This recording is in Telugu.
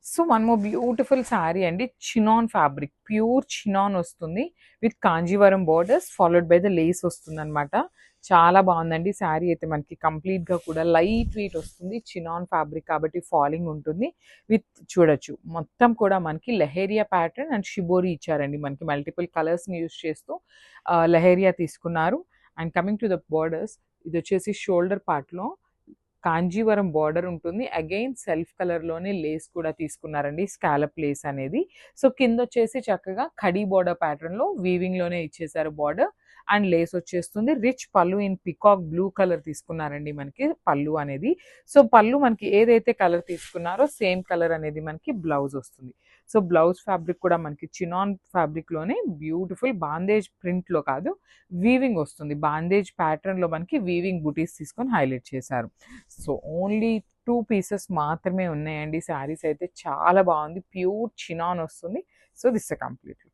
So one more beautiful sari అండి. చినాన్ ఫ్యాబ్రిక్, ప్యూర్ చినాన్ వస్తుంది with Kanjeevaram borders followed by the lace వస్తుందన్నమాట. చాలా బాగుందండి శారీ అయితే. మనకి కంప్లీట్గా కూడా లైట్ వెయిట్ వస్తుంది, చినాన్ ఫ్యాబ్రిక్ కాబట్టి ఫాలింగ్ ఉంటుంది. విత్ చూడొచ్చు మొత్తం కూడా మనకి లెహేరియా ప్యాటర్న్ అండ్ షిబోరి ఇచ్చారండి. మనకి మల్టిపుల్ కలర్స్ని యూస్ చేస్తూ లెహేరియా తీసుకున్నారు. And coming to the borders, ఇది వచ్చేసి షోల్డర్ పార్ట్లో కాంజీవరం బార్డర్ ఉంటుంది. అగైన్ సెల్ఫ్ కలర్‌లోనే లేస్ కూడా తీసుకున్నారండి. స్కాలప్ లేస్ అనేది. సో, కిందొచ్చేసి చక్కగా కడీ బార్డర్ ప్యాటర్న్‌లో వీవింగ్‌లోనే ఇచ్చేసారు బార్డర్. అండ్ లేస్ వచ్చేస్తుంది. రిచ్ పల్లు ఇన్ పికాక్ బ్లూ కలర్ తీసుకున్నారండి మనకి పల్లు అనేది. సో, పల్లు మనకి ఏదైతే కలర్ తీసుకున్నారో సేమ్ కలర్ అనేది మనకి బ్లౌజ్ వస్తుంది. సో, బ్లౌజ్ ఫ్యాబ్రిక్ కూడా మనకి చినాన్ ఫ్యాబ్రిక్‌లోనే బ్యూటిఫుల్ బాందేజ్ ప్రింట్‌లో కాదు, వీవింగ్ వస్తుంది. బాందేజ్ ప్యాటర్న్‌లో మనకి వీవింగ్ బుటీస్ తీసుకొని హైలైట్ చేశారు. సో ఓన్లీ 2 పీసెస్ మాత్రమే ఉన్నాయండి. శారీస్ అయితే చాలా బాగుంది. ప్యూర్ చినాన్ వస్తుంది. So this a complete look.